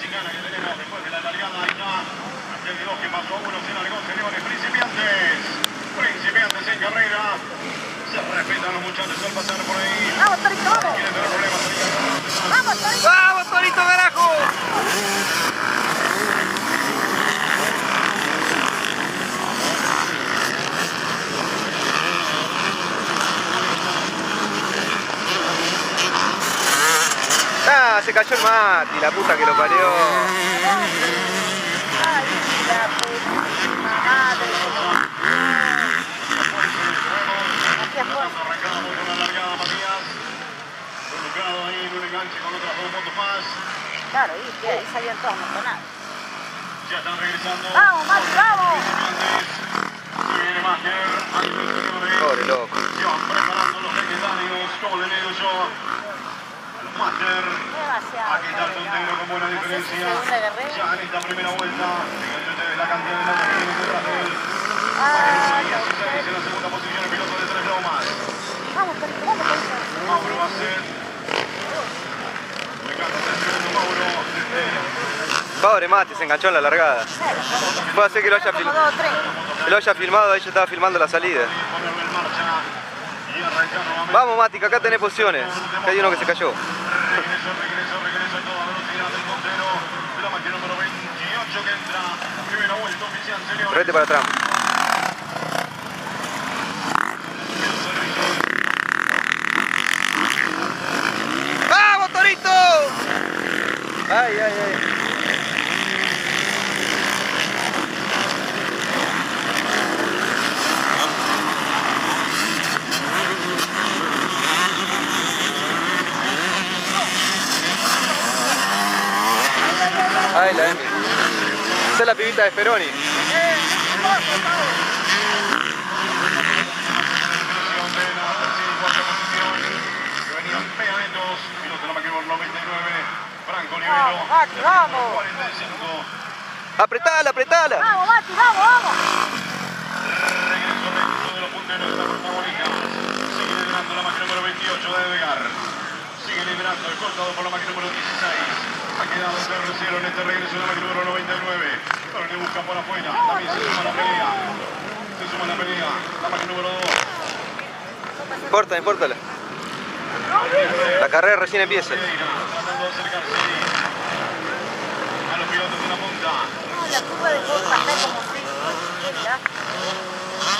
mexicana que tenemos después de la largada. Ahí está. Desde 2 que pasó a 1, se largó, señores. Principiantes. Principiantes en carrera. Se respetan los muchachos al pasar por ahí. ¡Vamos, Torito, vamos! Quieren tener problemas. ¡Vamos, Torito! ¡Vamos, Torito, carajo! ¡Ah! Se cayó el Mati, la puta que lo parió. ¡Ay, la puta madre! Arrancamos con la largada, Matías. Colocado ahí en un enganche con otras 2 motos más. Claro, y ahí salían todos montonados. Ya están regresando. ¡Vamos, Mati, vamos! Se viene Master. Pobre loco. Se van preparando los legendarios. Como le digo yo. Master. Demasiado. Aquí está el puntero con buena diferencia. Ya en esta primera vuelta. Fíjense ustedes la cantidad de motos que vienen detrás de él. ¡Ah, no! 16 en la segunda posición, el piloto de Tres Lomas. ¡Vamos, Torito, vamos, Torito! Mauro va a ser. Me encanta el segundo Mauro. Pobre Mati, se enganchó en la largada. Puede ser que lo haya, Como 2 o 3. que lo haya filmado, ahí yo estaba filmando la salida. Ponerlo en marcha y arrancar nuevamente. Vamos Mati, que acá tenés posiciones. Que hay uno que se cayó. Regreso a toda velocidad del puntero de la máquina número 28 que entra. Primera vuelta oficial, señores. Rete para atrás. ¡Vamos, Torito! ¡Ay, ay, ay! ¡Ay, la Emi! Esa es la pibita de Speroni. ¡Vamos, Mati, vamos! 45. ¡Apretala, apretala! ¡Vamos, Mati, vamos, vamos! Regreso lento de los punteros de esta protagonista. Sigue liderando la máquina número 28 de Edgar. Sigue liderando el cortado por la máquina número 16. Ha quedado el tercero en este regreso de la máquina número 99. Pero le busca por afuera. También se suma la pelea. Se suma la pelea. La máquina número 2. Importa, impórtala. La carrera recién empieza. Tratando de acercarse a los pilotos de la punta. No, la curva de todo pasé como si...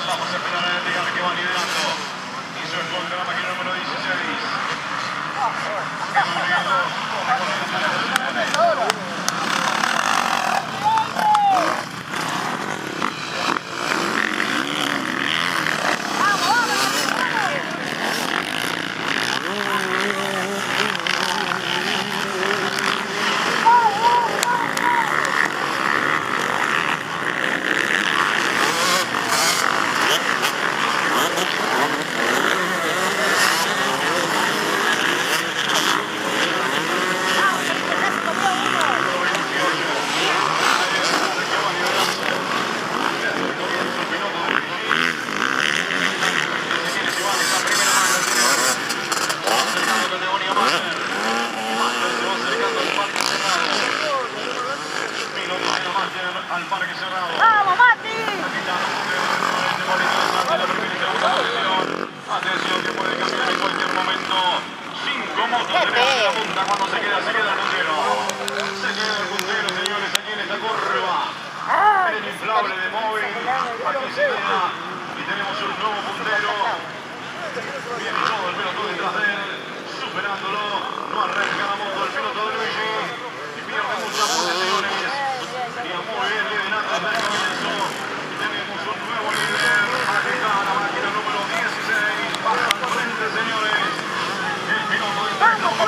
Vamos a esperar a Edgar que va liderando. Hizo el gol de la máquina número 16. Al parque cerrado. ¡Vamos, Mati! Atención que puede cambiar en cualquier momento. 5 motos en la punta cuando se queda el puntero. Se queda el puntero, señores, aquí en esta curva. El inflable de móvil. Aquí se queda. Y tenemos un nuevo puntero. Viene todo el pelotón detrás de él. Superándolo. No arranca la moto del piloto de Luigi. Y pierde muchas posiciones. Y muy bien liderando desde el comienzo. Tenemos un nuevo líder. Aquí está la máquina número 16. Pasa al frente, señores. El piloto de Tres Lomas.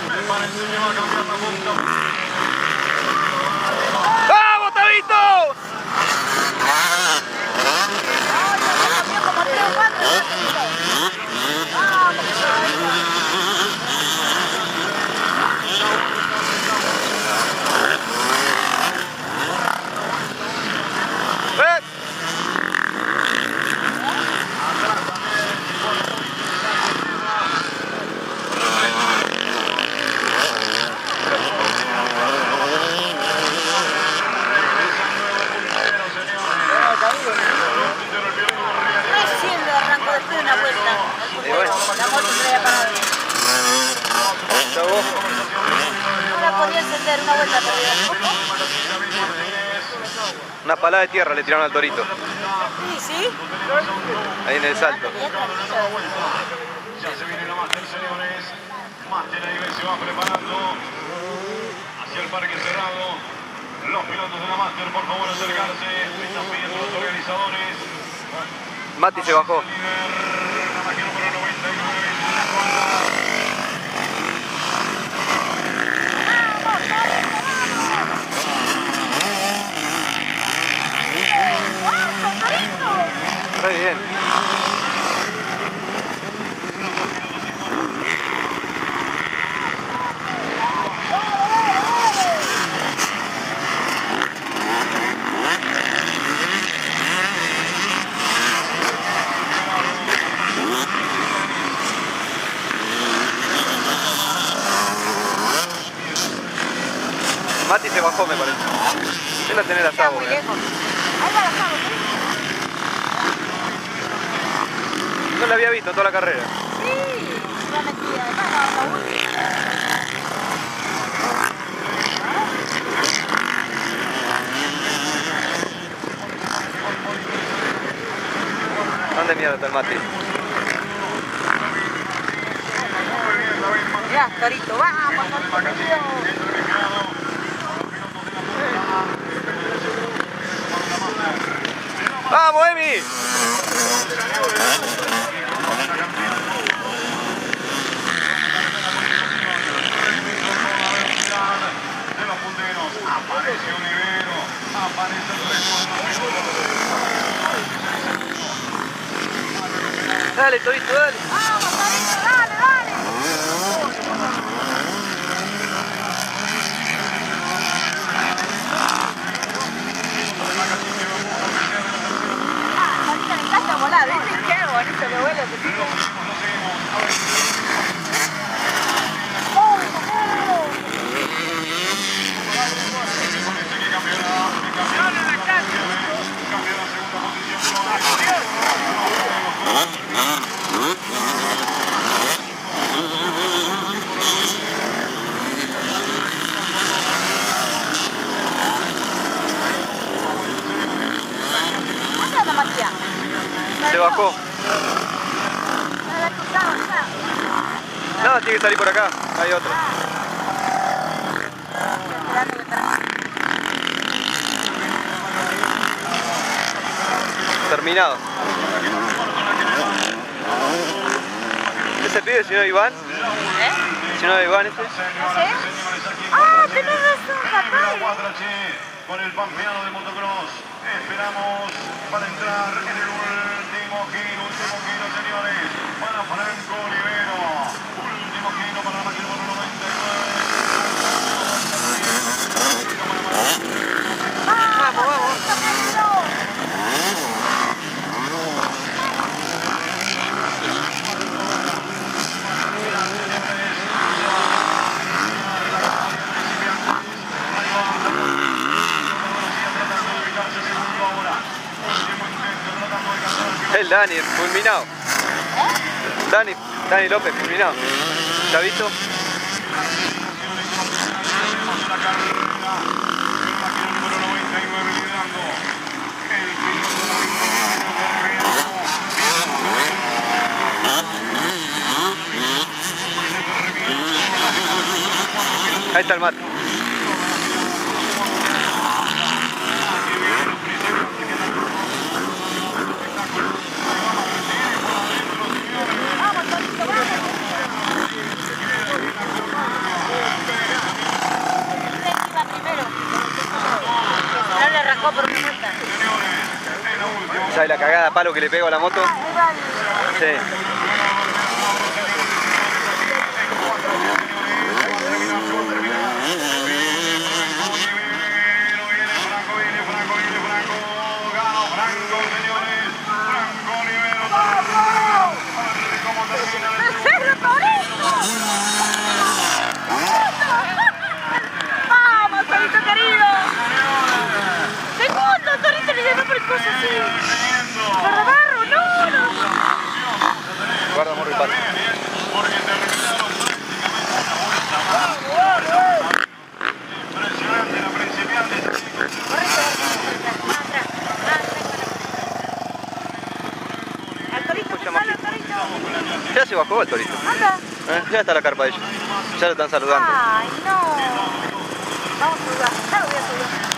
Me parece que va a cambiar la punta. ¡Vamos, Tabito! encender una vuelta todavía. Una palada de tierra le tiraron al torito. Sí. Ahí en el salto. Ya se viene la máster, señores. Máster ahí se va preparando hacia el parque cerrado. Los pilotos de la máster, por favor, acercarse. Están pidiendo los organizadores. Mati se bajó. Está bien. Mati se bajó, me parece. Él la tiene la Está Sabo, muy lejos. Ahí va la Sabo, ¿sí? No la había visto toda la carrera. Sí, está metida. Además, la última. ¿Dónde mierda está el Mati? Mirá, torito, vamos, torito querido. ¡Vamos, Emi! De los punteros, aparece Olivero, aparece el resto. Dale, torito, dale. Vamos, torito, dale, dale. Torito le encanta volar, ¿viste? Qué bonito que vuela ese tipo. ¿Dónde anda Matías? Se bajó. No, tiene que salir por acá. Hay otro. Terminado. ¿Ese pibe, el señor Iván? ¿El señor Iván ese? ¿No sé? ¡Ah, tenés razón, papá! Con el pampeado de motocross. Esperamos para entrar en el último giro, señores. Para Franco Olivero. Último giro para la máquina número 99. ¡Vamos, vamos! El Dani, fulminado. Dani López, fulminado. ¿Te ha visto? Ahí está el Mati. ¿Sabes la cagada a palo que le pego a la moto? Sí. ¡Vamos, Torito querido! ¡Segundo, Torito! Le dio por cosas así. ¡Barro, no! despegó el torito. Anda. Ya está la carpa de ellos. Ya lo están saludando. Ay, no. Vamos a saludar. Ya lo voy a saludar.